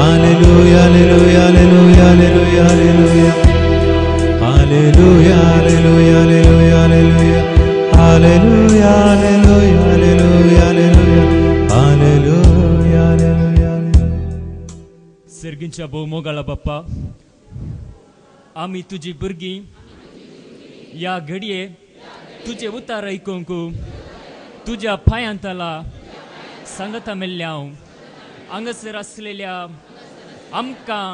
Hallelujah, hallelujah, hallelujah, hallelujah, hallelujah, hallelujah, hallelujah, hallelujah, hallelujah, hallelujah, hallelujah, hallelujah, hallelujah, hallelujah. सर्गींच्या भोवमोगाला बाप्पा, आम्ही तुझी भुरगी या घडये तुझे उतार ऐकूंक तुझ्या पायांतला सांगता मेल्ल्या हांगासर असलेल्या आमकां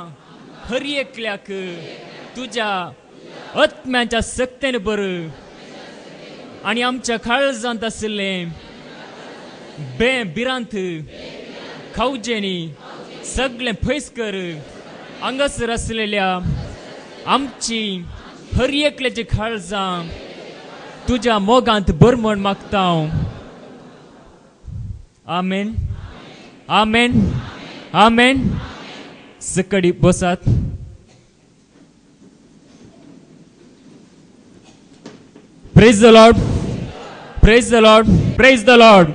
हर एकल्याक तुझ्या आत्म्याच्या सक्तेन भर आणि आमच्या काळजांत आशिल्ले बिरांत खावजेनी सगळें पयस कर. हांगासर आसलेल्या आमची हर एकल्याची काळजां तुझ्या मोगांत भर म्हण मागता हांव. आमेन, आमेन, आमेन. सकडी बसात. Praise the Lord, praise the Lord, praise the Lord.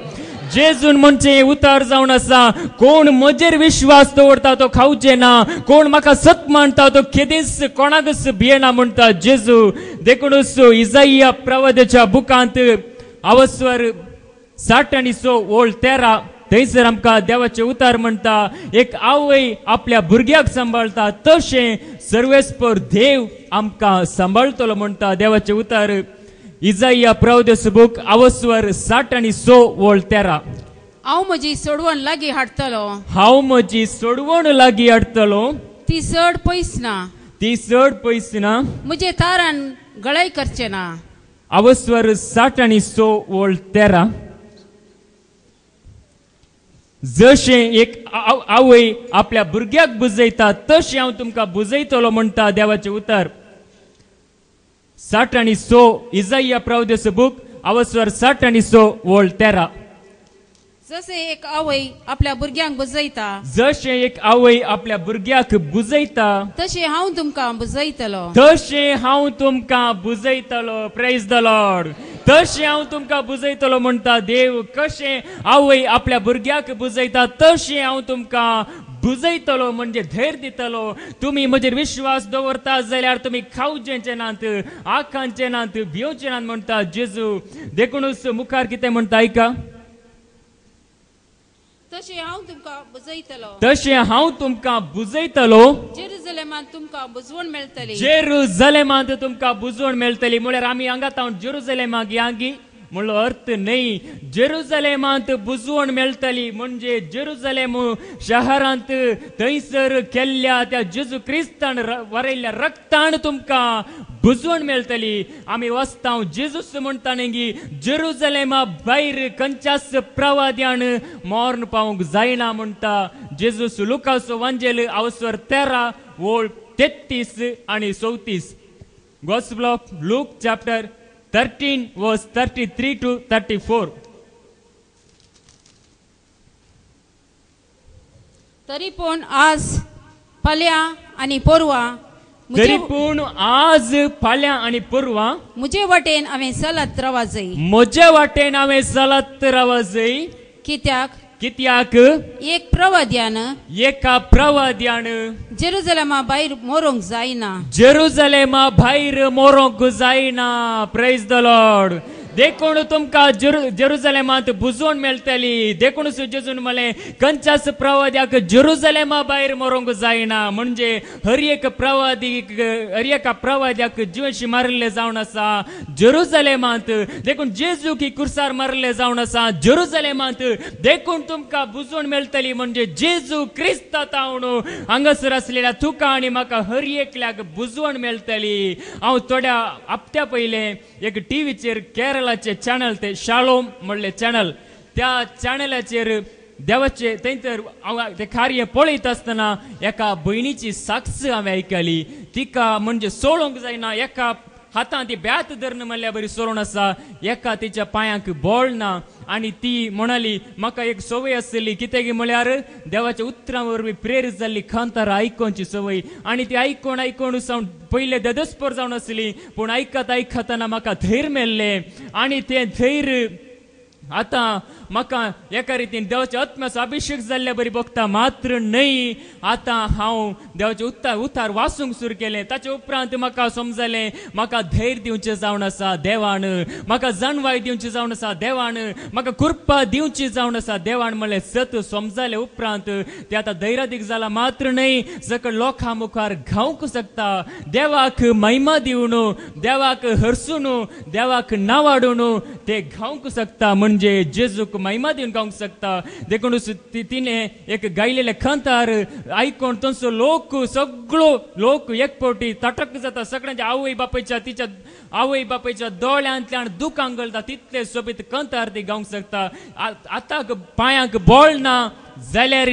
जेजून म्हणचे उतार जावन आसा, कोण म्हजेर विश्वास दवरता तो खावचे ना, कोण म्हाका सत मानता तो केदीस कोणाकच भियेना म्हणटा जेजू. देखूनच इसाइया प्रवाद्याच्या बुकांत अवस्वर 60:13 थंयसर आमकां देवाचे उतार म्हणटा, एक आवय आपल्या भुरग्याक सांबाळता तशें सर्वेस्पर देव आमकां सांबाळतलो म्हणटा देवाचे उतार. इसाइया प्रवाद्याचो बूक अवस्वर 60:13. हांव म्हजी सोडवण लागीं हाडटलो, हांव म्हजी सोडवण लागीं हाडटलो, ती चड पयस ना, ती चड पयस ना, म्हजे तारान गळाय करचे ना. अवस्वर 60:13. जशे एक आवय आपल्या भुरग्याक बुजयता तशें हांव तुमकां बुजयतलो म्हणटा देवाचे उतार. 60:6 इसाइया प्रवाद्याचो बूक अवस्वर 60:13. जसे एक आवय आपल्या भुरग्यांक बुजयता, जशे एक आवय आपल्या भुरग्याक बुजयता तशें हांव तुमकां बुजयतलो, तशें हांव तुमकां बुजयतलो. Praise the Lord. तशें हांव तुमकां बुजयतलो म्हणटा देव. कशें आवय आपल्या भुरग्याक बुजयता तशें हांव तुमकां बुजयतलो म्हणजे धैर्य दितलो. तुम्ही म्हजेर विश्वास दवरता जाल्यार तुमी खावचेंचे नात, आखांचे नात, भिवचे नात म्हणटा जेजू. देखूनच मुखार कितें म्हणटा ऐका, तशें हांव तुमकां बुजयतलो, तशें हांव तुमकां बुजयतलो. जेरुसलेमांत तुमकां बुजवण मेळटली, जेरुसलेमांत तुमकां बुजवण मेळटली. म्हळ्यार आमी हांगात हांव जेरुसलेमाक यांगी म्हणलो अर्थ नाही. जेरुसलेमांत बुजवण मेळटली म्हणजे जेरुसलेम शहरांत थंयसर केल्ल्या त्या जेजू क्रिस्तान वरयल्ल्या रक्तान तुमकां बुजवण मेळटली. आमी वचता जेजूस म्हणटा न्ही, जेरुसलेमा भायर खंयच्याच प्रवाद्यान मरण पावूंक जायना म्हणटा जेजूस. लुकाचो वांजेल अवस्वर 13 ओळ 33 आणि 34. Gospel of look chapter 13 verse 33 to 34. तरी पूण आज फाल्यां आनी परवा, तरी पूण आज फाल्यां आनी परवा म्हजे वाटेन हांवें चलत रावा जाय, म्हजे वाटेन हांवें चलत रावा जाय. कित्याक एक प्रवाद्यान, एका प्रवाद्यान जेरुसलेमा भायर मोरूंक जायना, जेरुसलेमा भायर मोरूंक जायना. Praise the Lord. देखून तुमकां जेरुसलेमांत बुजवण मेळटली. देखूनच जेजून म्हळें खंयच्याच प्रवाद्याक जेरुसलेमा भायर मरूंक जायना. म्हणजे हर एका प्रवाद्याक जिवशी मारिल्ले जावन आसा जेरुसलेमांत. देखून जेजू की कुर्सार मारिल्ले जावन आसा जेरुसलेमांत. देखून तुमकां बुजवण मेळटली म्हणजे जेजू क्रिस्तांत हांव हांगासर आसलेल्या तुका आनी म्हाका हर एकल्याक बुजवण मेळटली. हांव थोड्या हप्त्या पयलें एक टीव्हीचेर केरळाचे चॅनल ते शालोम म्हणले चॅनल, त्या चॅनलाचेर देवाचे थंयसर ते कार्य पळयत आसतना एका भयणीची साक्ष हांवें आयकली. तिका म्हणजे सोडूंक जायना. एका हातांत ती ब्यात धरण म्हणल्या बरी सोडून आसा, एका तिच्या पांयांक बोळ ना. आनी ती म्हणाली म्हाका एक सवय आसली, कितें म्हळ्यार देवाच्या उतरां वरवीं प्रेरीत जाल्ली कांतारां आयकोवची सवय. आनी ती आयकोन सावन पयले ददस्पर जावन आसली, पूण आयकतना म्हाका धैर्य मेळ्ळें. आनी तें धैर्य आता म्हाका एका रितीन देवाच्या आत्म्याचो अभिषेक जाल्ल्या बरी बघता मात्र न्हय आता हांव देवाचे उतार वाचूंक सुरू केलें ताचे उपरांत म्हाका समजलें म्हाका धैर्य दिवचें जावन आसा देवान म्हाका जाणवाय दिवची जावन आसा देवान म्हाका कृपा दिवची जावन आसा देवान म्हणलें सत समजले उपरांत ते आता धैर्यादीक जाला मात्र न्हय सकळ लोकां मुखार घावंक शकता देवाक महिमा दिवन देवाक हरसून देवाक नावाडून ते घावंक शकता म्हणजे जेजूक महिमा दिवन गावंक शकता देखून तिने एक गायलेले खंतार आयकोन तसो लोक सगळो लोक एकपोटी तटक जाता सगळ्यांच्या आवय बापायच्या तिच्या आवय बापायच्या दोळ्यांतल्यान दुखां गळटा तितले सोबीत खंतार ती गावंक शकता आतां पांयांक बोळ ना जाल्यार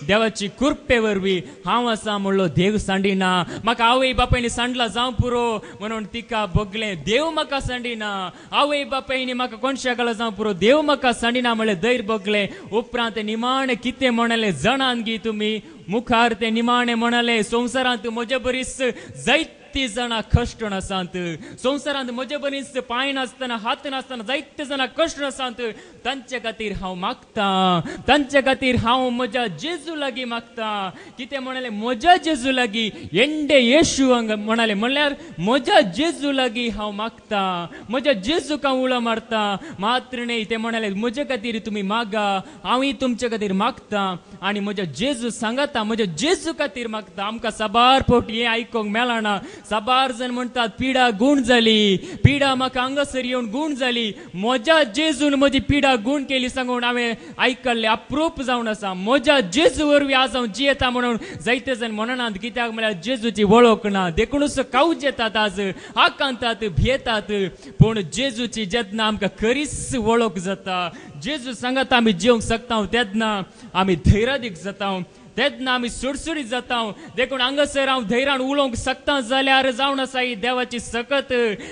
देवाची कृपे वरवीं हांव आसा म्हणलो देव सांडिना म्हाका आवय बापायनी सांडला जावं पुरो म्हणून तिका बगलें देव म्हाका सांडिना आवय बापायनी म्हाका कोणशा घाला जावं पुरो देव म्हाका सांडिना म्हणलें धैर्य बगलें उपरांत निमाणें कितें म्हणलें जाणान गी तुमी मुखार ते निमाणें म्हणलें संवसारांत म्हजे बरीच जायती जाणां कश्ट नासात संवसारांत म्हजे बरीच पांय नासतना हात नासतना जायते जाणां कश्ट नासात तांचे खातीर हांव मागतां तांचे खातीर हांव म्हज्या जेजू लागीं मागतां कितें म्हणलें म्हज्या जेजू लागीं एंडे येशू म्हणलें म्हणल्यार म्हज्या जेजू लागीं हांव मागतां म्हज्या जेजूक हांव उलो मारतां मात्र न्हय ते म्हणलें म्हजे खातीर तुमी मागा हांवूय तुमचे खातीर मागतां आनी म्हज्या जेजू सांगाता म्हज्या जेजू खातीर मागता आमकां साबार फावटी हें आयकोंक मेळना साबार जण म्हणटात पिडा गूण जाली पिडा म्हाका हांगासर येवन गूण जाली म्हज्या जेजून म्हजी पिडा गूण केली सांगून हांवें आयकल्लें अप्रूप जावन आसा म्हज्या जेजू वरवीं आज हांव जियेता म्हणून जायते जण म्हणनात कित्याक म्हळ्यार जेजूची वळख ना देखूनच कावज येतात आज आकांतात भियेतात पूण जेजूची जेन्ना आमकां खरीच वळख जाता जेजू सांगात आमी जिवंक शकता तेन्ना आमी धैर्यादीक जाता तेन्ना आमी सुडसुडीत जाता देखून हांगासर हांव धैर्यान उलोवंक शकता जाल्यार जावन आसा ही देवाची सकत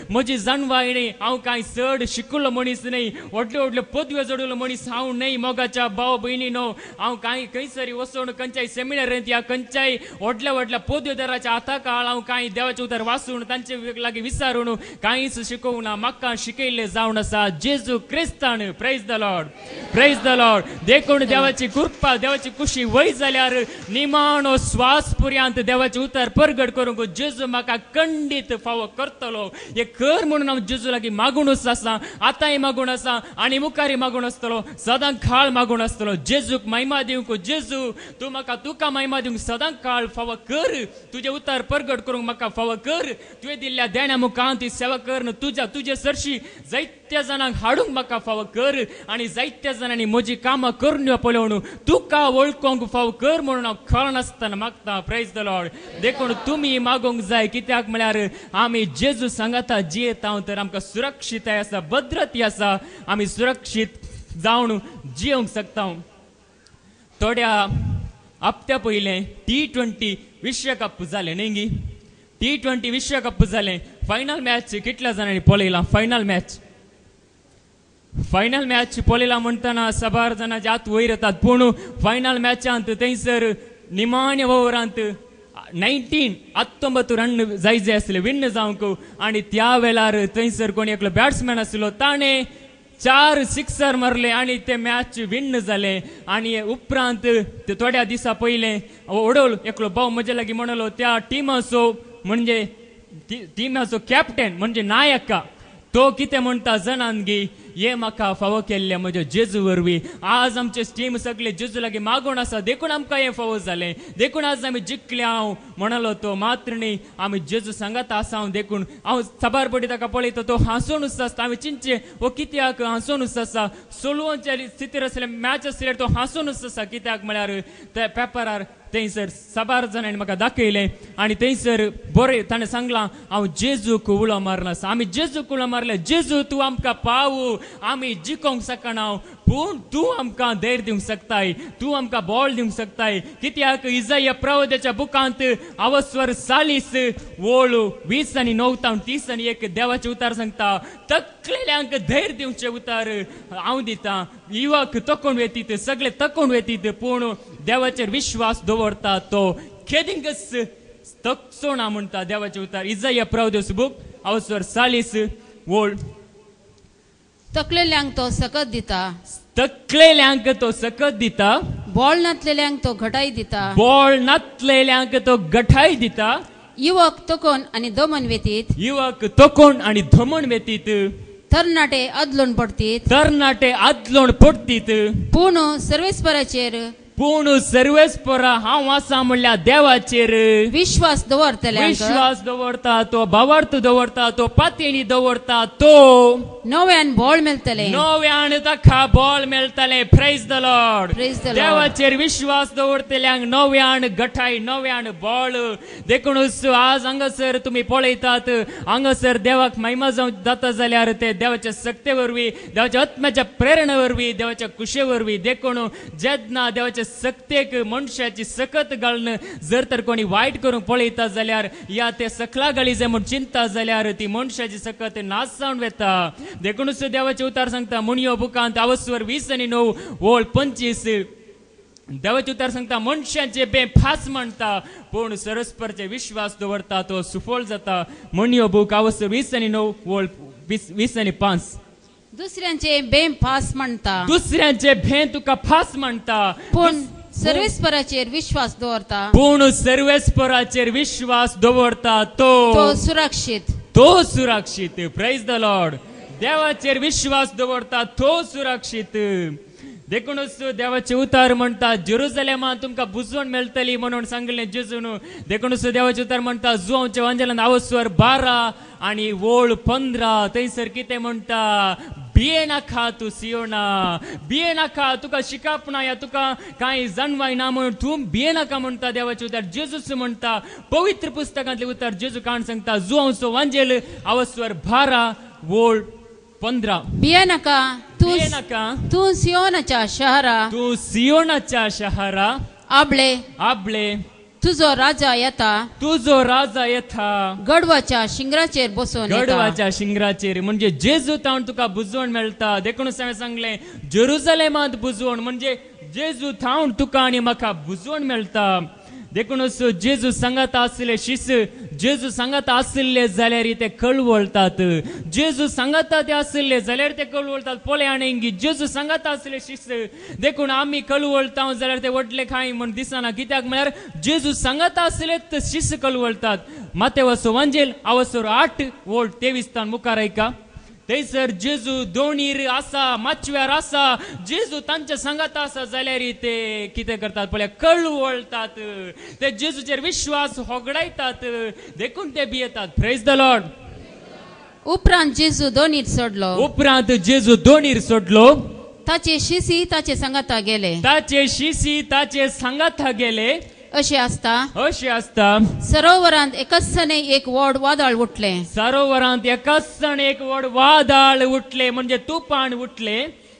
म्हजी जाणवाय न्ही हांव कांय चड शिकिल्लो मनीस न्ही व्हडल्यो व्हडल्यो पदव्यो जोडिल्लो मनीस हांव न्ही मोगाच्या भाव भयणी न्हू हांव कांय खंयसरी वचून खंयच्याय सेमिनारींत या खंयच्याय व्हडल्या व्हडल्या पदव्योदाराच्या हाता काळ हांव कांय देवाचे उतर वाचून तांचे लागीं विचारून कांयच शिकोवंक ना म्हाका शिकयल्लें जावन आसा जेजू क्रिस्तान प्रेज द लॉर्ड देखून देवाची कृपा देवाची खुशी वय जाल्यार निमाणो श्वास पर्यंत देवाचे उतर परगट करूंक जेजू म्हाका खंडीत फावो करतलो हे कर म्हणून हांव जेजू लागीं मागूनच आसा आतांय मागून आसा आनी मुखारय मागून आसतलो सदां काळ मागून आसतलो जेजूक महिमा दिवंक जेजू तूं म्हाका तुका महिमा दिवंक सदां काळ फावो कर तुजें उतर परगट करूंक म्हाका फावो कर तुवें दिल्ल्या देण्या मुखार ती सेवा कर तुजे सरशी जायत्या जाणांक हाडूंक म्हाका फावो कर आनी जायत्या जाणांनी म्हजी कामां करून पळोवन तुका वळखोंक फावो कर म्हणून हांव कळनासतना मागता प्रेज द लॉर्ड देखून तुमी मागोंक जाय कित्याक म्हळ्यार आमी जेजू सांगाता जियेता तर आमकां सुरक्षीताय आसा भद्रती आसा आमी सुरक्षीत जावन जियोंक शकता थोड्या हप्त्या पयलें T20 विश्वकप जालें न्ही गी T20 विश्वकप जालें फायनल मॅच कितल्या जाणांनी पळयलां फायनल मॅच पळयला म्हणटना साबार जाणांचे हात वयर येतात पूण फायनल मॅचांत थंयसर निमाण्या ओव्हरांत 19 रन जाय आसले विन्न जावंक आनी त्या वेळार थंयसर कोणी एकलो बॅट्समॅन आसलो ताणें 4 सिक्सर मारले आनी ते मॅच विन्न जाले आनी उपरांत थोड्या दिसा पयलें ओडोल एकलो भाव म्हजे लागीं म्हणलो त्या टिमाचो म्हणजे टिमाचो कॅप्टन म्हणजे नायका तो कितें म्हणटा जाणान गी हे म्हाका फावो केल्ले म्हज्या जेजू वरवीं आज आमचे टीम सगळे जेजू लागीं मागून आसा देखून आमकां हें फावो जालें देखून आज आमी जिखले हांव म्हणलो तो मात्र न्ही आमी जेजू सांगात आसा हांव देखून हांव साबार पटी ताका पळयता तो हांसूनच आसता हांवें चिंतचें हो कित्याक हांसूनच आसा सोलवच्या स्थितीर आसले मॅच आसल्यार तो हांसूनच आसा कित्याक म्हळ्यार त्या पेपरार थंयसर साबार जाणांनी म्हाका दाखयलें आनी थंयसर बरें ताणें सांगलां हांव जेजूक उलो मारनासा आमी जेजूक उलो मारले जेजू तूं आमकां पावू आमी जिखोंक शकना पूण तूं आमकां धैर्य दिवंक शकताय तूं आमकां बळ दिवंक शकताय कित्याक इजाया प्रवाद्याच्या बुकांत अवस्वर 40:20 आनी 9:30 देवाचें उतार सांगता तकलेल्यांक धैर्य दिवचें उतार हांव दितां युवक तकोन वेतीत सगळे तकोन वेतीत पूण देवाचेर विश्वास दवरता तो खेदिंगच तकसोना म्हणटा देवाचें उतार इजाया प्रवाद्याचो बूक अवस्वर 40:20 तकलेल्यांक तो सकत दिता, तकलेल्यांक तो सकत दिता, बोळ नातलेल्यांक तो घटाई दिता, बोळ नातलेल्यांक तो गठाई दिता, युवक तोकोन आणि दमन वेतीत, युवक तोकोण आणि धमण वेतीत, तरणाटे अदलून पडतीत, तरणाटे आदलोण पडतीत, पूण सर्वेस्पराचेर पूण सर्वेस्परा हांव आसा म्हणल्या देवाचेर विश्वास दवरतल्यांक विश्वास दवरता, तो भावार्थ दवरता, तो पातेणी दवरता, तो नव्यान बोळ मेळतले. नव्यान ताका बॉल मेळटले. Praise the Lord. Praise the Lord. देवाचेर विश्वास दवरतल्यांक नव्यान गठाय, नव्यान बॉल. देखूनच आज हांगासर तुम्ही पळयतात, हांगासर देवाक महिमा जाता जाल्यार ते देवाच्या सक्ते वरवीं, देवाच्या आत्म्याच्या प्रेरणे वरवीं, देवाच्या कुशे वरवीं. देखून जेन्ना देवाच्या सक्तेक मनशाची सकत घालून जर तर कोणी वायट करूंक पळयता जाल्यार, या ते सकला गाळी जे म्हूण चिंता जाल्यार ती मनशाची सकत नाश जावन वेता. देखूनच देवाचे उतार सांगता मुनियो बुकांत आवस्वर 20 आणि 9 ओळ 25. देवाचे उतार सांगता मनशाचे बेफास म्हणता, पूण सरस्परचे विश्वास दवरता तो सुफळ जाता. मुनियो बुक आवस्वर 20 आणि 9 ओळ 20 आणि 5. दुसऱ्यांचे बेफास म्हणता, दुसऱ्यांचे भे तुका फास म्हणता, पूण सर्वेस्पराचेर विश्वास दवरता पूण सर्वेस्पराचेर विश्वास दवरता तो सुरक्षित. तो सुरक्षित. Praise the Lord. देवाचेर विश्वास दवरता तो सुरक्षित. देखूनच देवाचे उतार म्हणता जेरुसलेमांत तुमकां बुजवण मेळटली म्हणून सांगलें जेजून. देखूनच देवाचे उतार म्हणता जुआंवच्या वांजेलांत आवस्वर 12 आणि ओळ 15. थंयसर कितें म्हणटा, भिये नाका तूं सियोना, भिये नाका, तुका शिकाप ना, या तुका कांय जाणवाय ना म्हणून तूं भिये नाका म्हणटा देवाचे उतार. जेजूच म्हणटा पवित्र पुस्तकांतले उतार जेजू काण सांगता जुआंवचो वांजेल आवस्वर 12 ओळ 15. भिये नाका, भिये नाका, तू सियोनाच्या शहरा, तू सियोनाच्या शहरा आबळे आबळे, तुझो राजा येता, तुझो राजा येता गडवाच्या शिंगराचेर बसून येता. गडवाच्या शिंगराचेर म्हणजे जेजू थावन तुका बुजवण मेळटा. देखूनच हांवें सांगलें जेरुसलेमांत बुजवण म्हणजे जेजू थावन तुका आनी म्हाका बुजवण मेळटा. देखूनच जेजू सांगात आसले शिस, जेजू सांगात आसले जाल्यार ते कळवळतात. जेजू सांगात ते आसले जाल्यार ते कळवळतात. पोले आनी जेजू सांगात आसले शिस देखून आमी कळवळता जाल्यार ते वडले खाय म्हण दिसना. कित्याक म्हळ्यार जेजू सांगात आसले ते शिस कळवळतात. मातेवाचो वांजेल आवस्वर 8 ओळ 23 मुखार ऐका. थंयसर जेजू दोणीर आसा, माचव्यार आसा, जेजू तांच्या सांगात आसा जाल्यार ते कितें करतात पळय, कळवळतात. ते जेजूचेर विश्वास होगडायतात. देखून ते भियेतात. Praise the Lord. उपरांत जेजू दोनीर सोडलो. उपरांत जेजू दोणीर सोडलो. ताचे शिसी ताचे सांगाता गेले. ताचे शिसी ताचे सांगाता गेले. अशें आसता सरोवरांत एकाच सणे एक व्हड वादळ उठले. सरोवरांत एकाच सण एक व्हड वादळ उठले म्हणजे तुफान उठले.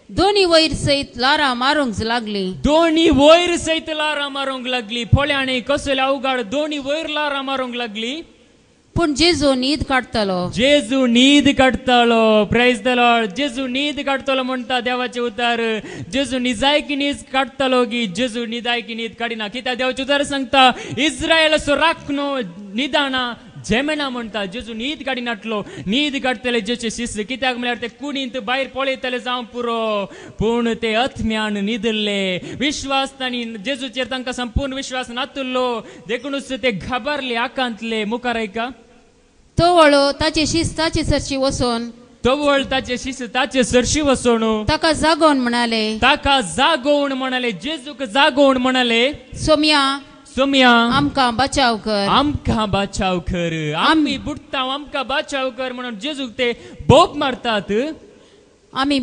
दोन्ही वयर सयत लारां मारूंक लागली. दोन्ही वयर सयत लारां मारूंक लागली. फोळ्यांनी कसले अवघड दोन्ही वयर लारां मारूंक लागली. पूण जेजू न्हीद काडटलो. जेजू न्हीद काडटलो. Praise the Lord. जेजू न्हीद काडटलो म्हणटा देवाचे उतार. जेजू निजायकी न्हीद काडटलो की जेजू निदायकी न्हीद काडिना. कित्याक देवाचे उतार सांगता इस्रायेलाचो राखणो निदाना जेमेना म्हणटा. जेजू न्हीद काडिनाटलो. न्हीद काडटले जेचे शिस. कित्याक म्हळ्यार ते कुणींत भायर पळयतले जावं पुरो, पूण ते आत्म्यान न्हिदले. विश्वास तांणी जेजूचेर तांकां संपूर्ण विश्वास नातुरलो. देखूनच ते घाबरले, आकांतले. मुखार ऐका. तो वळो ताचे शिस ताचे सरशी वचून, तवळ ताचे शिस ताचे सरशी वचून ताका जागोवन म्हणाले, ताका जागोवन म्हणाले, जेजूक जागोवन म्हणाले, सोम्या आमकां बचाव कर, आमकां बचाव कर, आमी बुडटा, आमकां बचाव कर म्हणून जेजूक ते बोब मारतात. आमी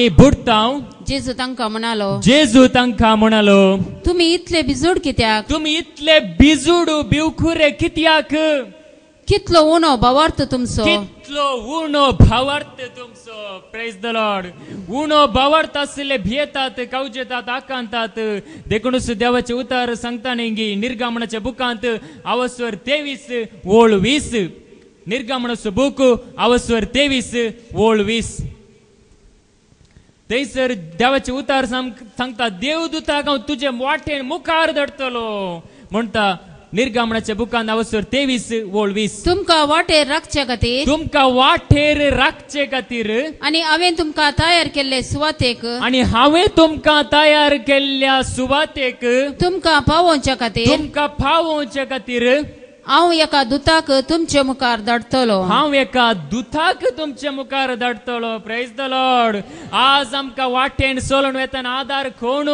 बुडटा. जेजू तांकां म्हणालो, जेजू तांकां म्हणालो, तुम्ही इतले बिजूड कित्याक? तुम्ही इतले बिजूड भिवखुरे कित्याक? कितलो उणो भावार्थ तुमचो. कितलो उणो भावार्थ तुमचो. Praise the Lord. उणो भावार्थ आसले भियेतात, कावजेतात, आकांतात. देखूनच देवाचे उतार सांगता न्ही निर्गमनाच्या बुकांत आवस्वर 23 ओळ 20. निर्गमनाचो बूक आवस्वर 23 ओळ 20. थंयसर देवाचे उतार सांगता देवदूताक हांव तुजे वाटेन मुखार धरतलो म्हणटा. निर्गमनाच्या बुकान अवसर 23 ओळ 20 तुमका वाटेर राखचे खातीर तुमका वाटेर राखचे खातीर आणि हांवें तुमका तयार केल्ले सुवातेक आणि हांवें तुमका तयार केल्ल्या सुवातेक तुमका पावोवच्या खातीर तुमका पावोवचे खातीर हांव एका दुताक तुमचे मुखार धाडटलो हांव एका दुताक तुमच्या मुखार धाडटलो प्रेज द लॉर्ड आज आमकां वाटेन सोलून वेताना आदार कोण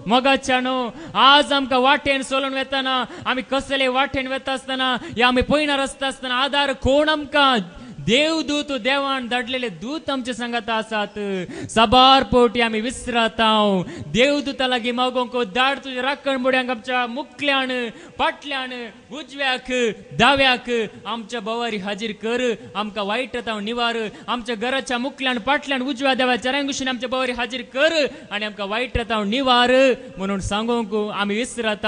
मोगाच्या न्हू आज आमकां वाटेन सोलून वेताना आमी कसले वाटेन वेता आसतना या आमी पयणार आसता आसतना आदार कोण आमकां देवदूत देवान धाडलेले दूत आमच्या संगात आसात साबार पोटी आमी विसरात देवदूता लागीं मागोंक धाड तुझ्या राखण बुड्यांक आमच्या मुखल्यान फाटल्यान उजव्याक दाव्याक आमच्या बोवारी हाजीर कर आमकां वायटांत निवार आमच्या घराच्या मुखल्यान फाटल्यान उजव्या देवाच्या रांगुशीन आमच्या बोवारी हाजीर कर आनी आमकां वायटांत निवार म्हणून सांगोंक आमी विसरात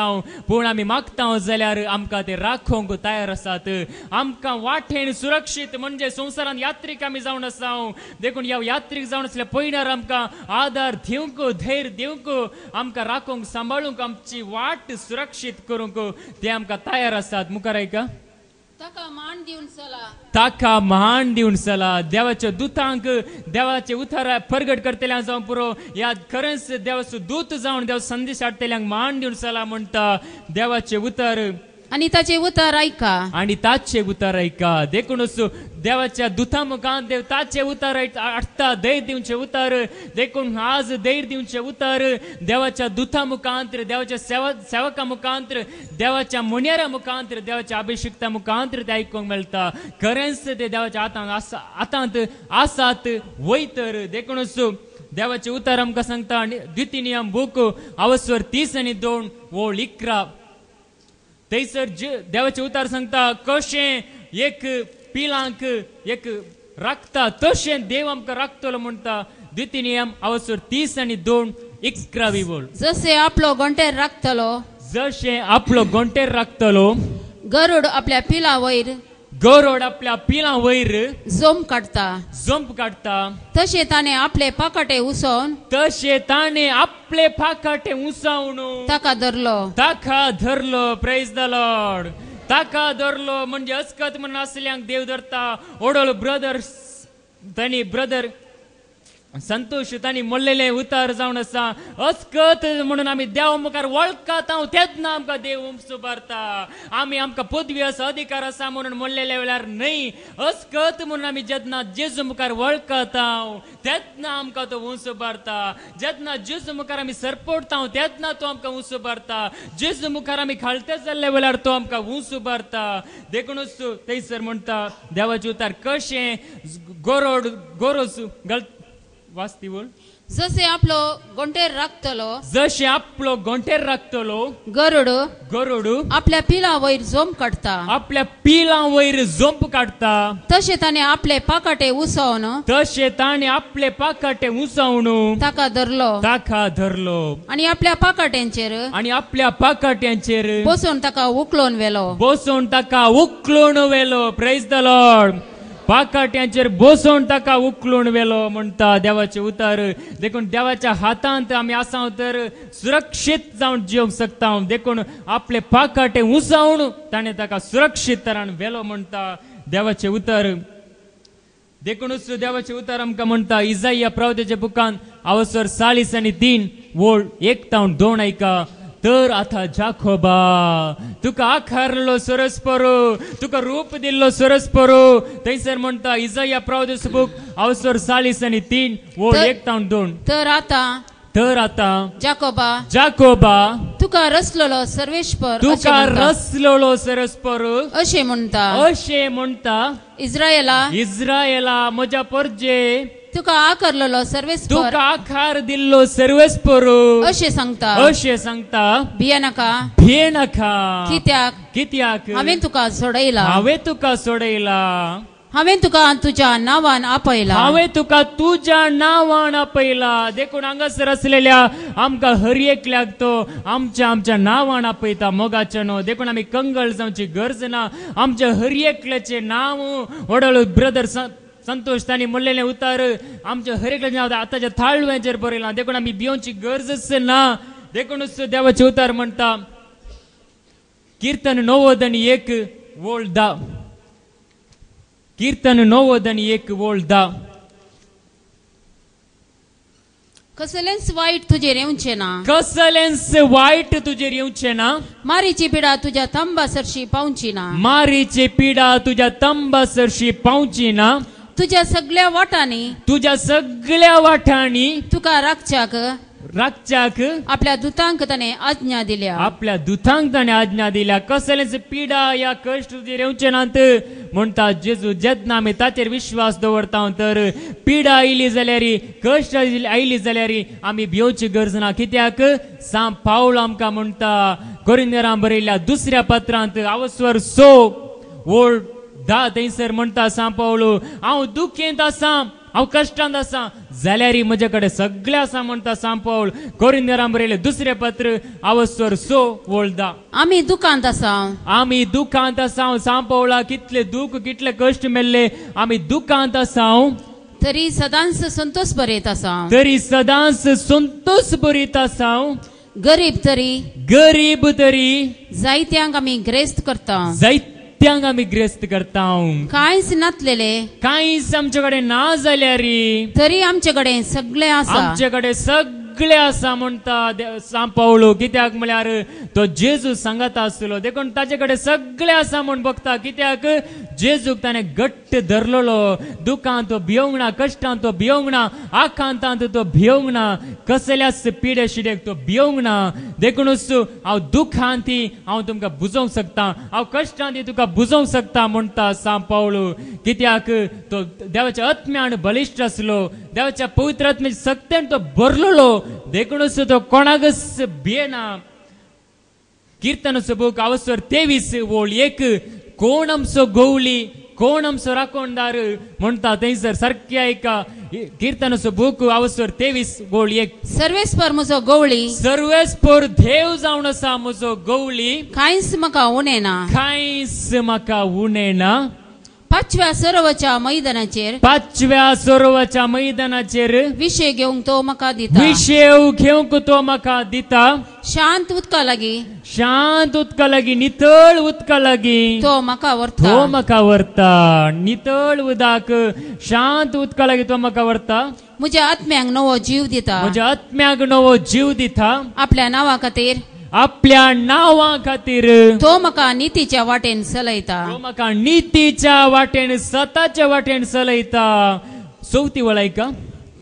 पूण आमी मागता जाल्यार आमकां ते राखोंक तयार आसात आमकां वाटेन सुरक्षीत म्हणजे संसारान यात्रीक आमी जावन आसा देखून ह्या यात्रीक जावन असल्या पयल्यार आमकां आदार दिवंक धैर्य दिवंक आमकां राखोंक सांबाळूंक आमची वाट सुरक्षीत करूंक ते आमकां तयार आसात मुखार ऐका ताका मान दिवन चला ताका मान दिवन चला देवाच्या दुतांक देवाचे उतार प्रगट करतल्यांक जावन पुरो या खरेंच देवाचो दूत जावन देव संदेश हाडटल्यांक मान दिवन चला म्हणटा देवाचे उतार आणि ताचे उतार ऐका आणि ताचे उतार ऐका देखूनच देवाच्या दुता मुखान देव ताचे उतार हाडटा धैर्य दिवचे उतार देखून आज धैर्य दिवचे उतार देवाच्या दुता मुखांतर देवाच्या सेवका मुखांतर देवाच्या मुन्यारा मुखांतर देवाच्या अभिषेकता मुखांतर ते आयकूंक मेळटा खरेंच ते देवाच्या हातांत आसात वयतर देखूनच देवाचे उतार आमकां सांगता द्वितीय बूक अवसर 30 आणि 2 ओळ 11 थंयसर देवाचे उतार सांगता कशें एक पिलांक एक राखता तशें देव आमकां राखतलो म्हणटा द्वितीय अवसर 30 आणि 2 11 ओळ जसे आपलो गोंटेर राखतलो जशें आपलो गोंटेर राखतलो गरुड आपल्या पिला वयर गरोड आपल्या पिलां वयर जोम काडटा तशें ताणें आपले पाकाटे उसोवन तशें ताणें आपले पाकाटे उसावून ताका धरलो प्रेज द लॉर्ड ताका धरलो म्हणजे अस्कत म्हणून असल्यांक देव धरता ओडोल ब्रदर्स तांणी ब्रदर संतोष तांणी म्हणलेले उतार जावन आसा अस्कत म्हणून आमी देवा मुखार वळखात तेन्ना आमकां देव उंच भरता आमी आमकां पदवी आसा अधिकार आसा म्हणून म्हणलेल्या वेळार न्हय अस्कत म्हणून आमी जेन्ना जेजू मुखार वळखात तेन्ना आमकां तो उंच भरता जेन्ना जेजू मुखार आमी सरपडता तेन्ना तो आमकां उंच भरता जेजू मुखार आमी खालते जाल्ल्या वेळार तो आमकां उंच भरता देखूनच थंयसर म्हणटा देवाचे उतार कशें गोरोस वाचती बोल जसे आपलो गोंटेर राखतलो गरुड आपल्या पिला वयर जोम काडटा तशें ताणें आपले पाकाटे उसोवन ताका धरलो आणि आपल्या पाकाट्यांचेर बसोवन ताका उखलून वेलो प्रेज द लॉर्ड पाकाट्यांचेर बसोवन ताका उखलून वेलो म्हणटा देवाचे उतार देखून देवाच्या हातांत आमी आसा तर सुरक्षीत जावन जिवंक शकता देखून आपले पाकाटे उसावून ताणें ताका सुरक्षीत तरान वेलो म्हणटा देवाचे उतार देखूनच देवाचे उतार आमकां म्हणटा इजाया प्रवक्त्याच्या बुकान अवसर 40 आणि 3 ओळ 1 ते 2 ऐका तर आता जाकोबा तुका आकारलो सरस परो तुका रूप दिल्लो सरस परो थंयसर म्हणटा इजाया प्रवक्त्याचो बूक अवसर 40 आणि 3 ओळ 1 ते 2 तर आता जाकोबा तुका रचलेलो सर्वेस्पर अशें म्हणटा इस्रायेला म्हज्या परजे तुका आकारलेलो आकार दिल्लो सर्वेस्पर अशें सांगता भियेनाका कित्याक हांवें तुका सोडयला हांवें तुका तुज्या नांवान आपयला देखून हांगासर असलेल्या आमकां हर एकल्याक तो आमच्या नांवान आपयता मोगाचें न्हू देखून आमी कंगळ जावची गरज ना आमच्या हर एकल्याचें नांव वडलो ब्रदर संतोष तांणी म्हणलेलें उतार आमच्या हर एकल्याचें नांव आतांच्या थाळव्यांचेर बरयलां देखून आमी भिवची गरजच ना देखूनच देवाचे उतार म्हणटा कीर्तन 91 ओळ 10. कीर्तन 91 ओळ 10. कसलेंच वाईट तुझे येऊचे ना, कसलेंच वाईट तुझे येऊचे ना, मारीची पिडा तुझ्या तंबासरशी पावची ना, मारीची पिडा तुझ्या तंबासरशी पावची ना, तुझ्या सगळ्या वाटांनी तुझ्या सगळ्या वाठांनी तुका राखच्याक राखच्याक आपल्या दुतांक ताणे आज्ञा दिल्या. आपल्या दुतांक ताणे आज्ञा दिल्या. कसलेच पिडा या कष्ट तुझे येवचे नात म्हणता जेजू जेन्ना आमी ताचेर विश्वास दवरता तर पिडा आयली जाल्यार कष्ट आयली जाल्यार आमी भिवची गरज ना. कित्याक सांत पावलो आमकां म्हणटा कोरिंथीयांक बरयल्ल्या दुसऱ्या पत्रांत अवस्वर 6 ओळ 10 थंयसर म्हणटा सांत पावलो हांव दुखेंत आसा हांव कश्टांत आसा जाल्यार म्हजे कडेन सगळें आसा म्हणटा सांत पावल. कोरिंथीयांक बरयलें दुसरें पत्र अवस्वर 6 ओळ 10. आमी दुखांत आसा, आमी दुखांत आसा. सांत पावला कितले दुख कितले कश्ट मेल्ले आमी दुखांत आसा तरी सदांच संतोष बरयत आसा, तरी सदांच संतोष बरीत आसा. गरीब तरी गरीब तरी जायत्यांक आमी ग्रेस्त करता, जायत्यांक आमी ग्रेस्त करता. कांयच नातलेले कांयच आमचे कडेन ना जाल्यार तरी आमचे कडेन सगळे आसा. आमचे कडेन सगळे आसा म्हणटा सांत पावलो. कित्याक म्हळ्यार तो जेजू सांगता आसलो देखून ताचे कडेन सगळे आसा म्हण बघता. कित्याक जेजूक ताणें घट्ट धरलेलो. दुखांत तो भियोंक ना, कश्टांत तो भियोंक ना, आकांतांत तो भियोंक ना, कसल्याच पिडे शिडेक तो भियोंक ना. देखूनच हांव दुखांत हांव तुमकां बुजोवंक शकता, हांव कश्टांत तुका बुजोवंक शकता म्हणटा सांत पावलो. कित्याक तो देवाच्या आत्म्यान बलिश्ट आसलो, देवाच्या पवित्र आत्म्याच्या सक्तीन तो भरलेलो. देखूनच तो कोणाकच भियेना. कीर्तनाचो बूक अवस्वर 23 ओळ 1. कोण आमचो गवळी कोण आमचो राखणदार म्हणटा थंयसर सारकें आयका. कीर्तनाचो बूक अवस्वर 23 ओळ 1. सर्वेस्पर म्हजो गवळी, सर्वेस्पर देव जावन आसा म्हजो गवळी, कांयच म्हाका उणें ना. कांयच म्हाका उणें ना. 5व्या सरोवरच्या मैदानाचेर, 5व्या सरोवराच्या मैदानाचेर विशय घेवंक तो म्हाका दिता. विशय घेवंक तो म्हाका दिता. शांत उदका लागीं, शांत उदका लागीं, नितळ उदका लागीं तो म्हाका व्हरता. तो म्हाका व्हरता. नितळ उदक शांत उदका लागीं तो म्हाका व्हरता. म्हज्या आत्म्यांक नवो जीव दिता. म्हज्या आत्म्याक नवो जीव दिता. आपल्या नांवा खातीर, आपल्या नांवा खातीर तो म्हाका नितीच्या वाटेन चलयता. तो म्हाका नितीच्या वाटेन सताच्या वाटेन चलयता. 4थी वळायका.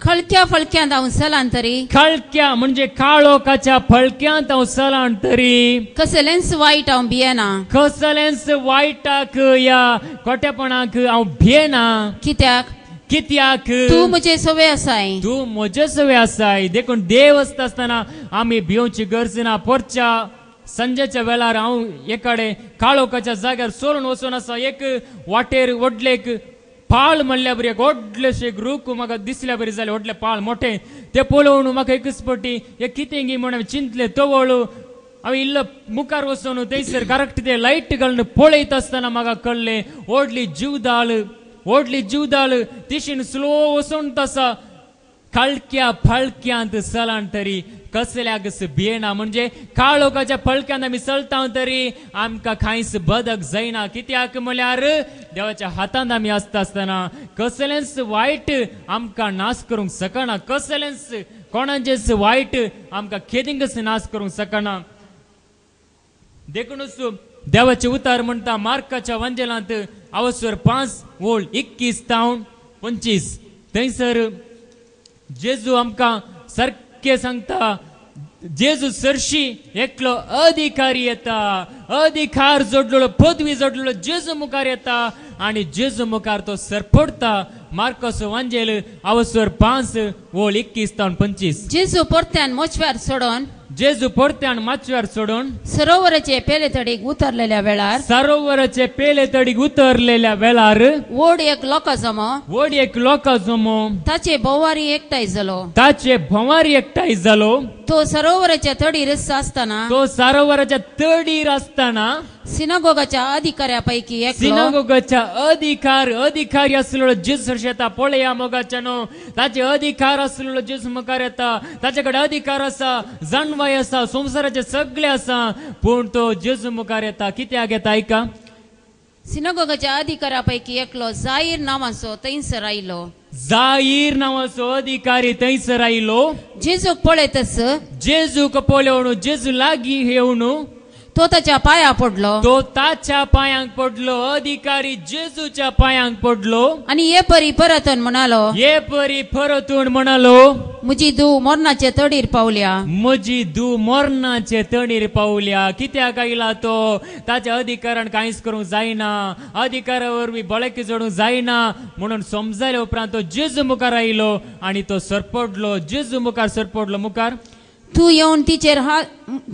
खळक्या फळक्यांत हांव चलां तरी, खळक्या म्हणजे काळोखाच्या फळक्यांत हांव चलां तरी, कसलेंच वायट हांव भियेना. कसलेंच वायटाक या खोटेपणाक हांव भियेना. कित्याक कित्याक तू म्हजे सवे आसाय. तू म्हजे सवे आसाय. देखून देव आसता आसतना आमी भिवची गरज ना. परच्या संजेच्या वेळार हांव एकाडे काळोखाच्या जाग्यार सोडून वचून आसा. एक वाटेर व्हडलेक पाळ म्हणल्या बरी एक व्हडलेशे एक रूख म्हाका दिसल्या बरी जालें. व्हडले पाळ मोठे ते पळोवन म्हाका एकच पटी हे कितें गी म्हण चिंतले. तो वळू हांव इल्लो मुखार वचून थंयसर करेक्ट ते लायट घालून पळयत आसतना म्हाका कळ्ळें व्हडली जीवदाळ तिशीन स्लो वचून तसा खळक्या फळक्यांत चलां तरी कसल्याकच भियेना. म्हणजे काळोखाच्या फळक्यांत आमी चलता तरी आमकां कांयच बदक जायना. कित्याक म्हळ्यार देवाच्या हातांत आमी आसता आसतना कसलेंच वायट आमकां नाश करूंक शकना. कसलेंच कोणाचेच वायट आमकां केदींकच नाश करूंक शकना. देखूनच देवाचे उतार म्हणटा मार्काच्या वंजेलांत अवस्वर 5 ओळ 21 तावन 25. थंयसर जेजू आमकां सारकें सांगता. जेजू सरशी एकलो अधिकारी येता. अधिकार जोडलेलो पदवी जोडलेलो जेजू मुखार येता आनी जेजू मुखार तो सरपडता. मार्काचो वंजेल अवस्वर 5 ओळ 21 तावन 25. जेजू परत्यान मोचव्यार सोडून, जेजू परत्यान माचव्यार सोडून सरोवराचे पेले तडीक उतरलेल्या वेळार, सरोवराचे पेले तडीक उतरलेल्या वेळार व्हड एक लोकां जमो, व्हड एक लोकां जमो ताचे भोवारी एकठांय जालो. ताचे भंवारी एकठांय जालो. तो सरोवराच्या तडीर असताना तो सरोवराच्या तडीर असताना सिनागोगाच्या अधिकाऱ्यापैकी एकलो सिनागोगाच्या अधिकारी असलेलो जेजू येता पळया मोगाच्यानो ताचे अधिकार असलेलो जेजू मुखार येता ताच्याकडे अधिकार असा जाणवाय असा संसाराचे सगळे असा पूण तो जेजू मुखार येता कित्याक येता ऐका सिनागोगाच्या अधिकाऱ्यापैकी एकलो जाईर नावाचो थंयसर आयलो जाईर नावाचो अधिकारी थंयसर आयलो जेजूक पळयतस जेजूक पळोवन जेजू लागीं येवन तो ताच्या पाया पडलो तो ताच्या पायांक पडलो अधिकारी जेजूच्या पायांक पडलो आणि ये परी परतून म्हणालो ये परी परतून म्हणालो म्हजी धूव मरणाचे तडीर पावल्या म्हजी धूव मरणाचे तडीर पावल्या कित्याक आयला तो ताच्या अधिकारान कांयच करूंक जायना अधिकारा वरवीं बळकी जोडूंक जायना म्हणून समजले उपरांत तो जेजू मुखार आयलो आणि तो सरपडलो जेजू मुखार सरपडलो मुखार तू येवन तिचेर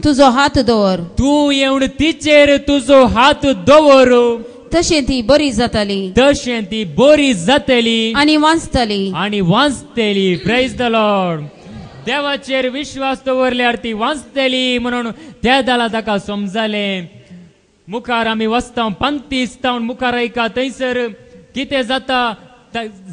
तुजो हात दवर तू येवन तिचेर तुजो हात दवर तशें ती बरी जाताली तशें ती बरी जातली आणि वाचतली आणि वाचतली प्रेज द लॉर्ड देवाचेर विश्वास दवरल्यार ती वाचतली म्हणून त्या दाला ताका समजले मुखार आमी वचता पंक्ती इस्तावन मुखार ऐका थंयसर कितें जाता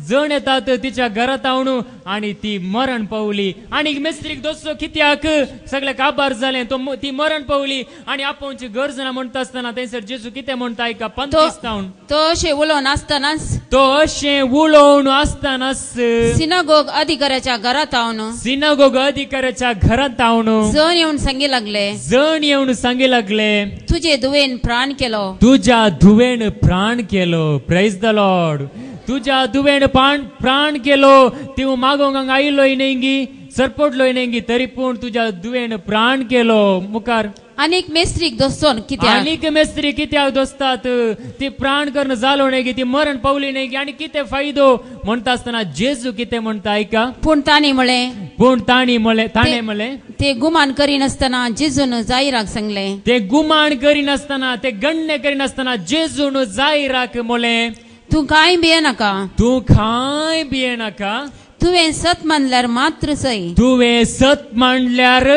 जण येतात तिच्या घरात आवण आणि ती मरण पावली आणि मेस्त्रीक दोसो कित्याक सगळे काबार जाले ती मरण पावली आणि आपोवची गरज ना म्हणटा आसतना थंयसर जेजू कितें म्हणटा ऐका पंतीस्तावन तो अशें उलोवन आसतनाच तो अशें उलोवन आसतनाच सिनागोग अधिकाऱ्याच्या घरात आवण सिनागोग अधिकाऱ्याच्या घरात आवण जण येवन सांगी लागले तुझे धुवेन प्राण केलो तुझ्या धुवेन प्राण केलो प्रेज द लॉर्ड तुझ्या धुवेन प्राण केलो ती मागोंग आयलोय नेंगी सरपडलोय नेंगी तरी पूण तुझ्या धुवेन प्राण केलो मुखार अनेक मेस्त्रीक दोस्तोन कित्याक अनेक मेस्त्री कित्याक दोस्तात ती प्राण करण जालो नेगी ती मरण पावली नेगी आणि कितें फायदो म्हणटा आसतना जेजू कितें म्हणटा ऐका पूण ताणे म्हळे ते गुमान करिनासतना जेजून जायराक सांगले ते गुमान करिनासतना ते गण्य करिनासतना जेजून जायराक म्हळे तू काय भिये नाका तुवें सत मानल्यार मात्र सई तुवें सत मांडल्यार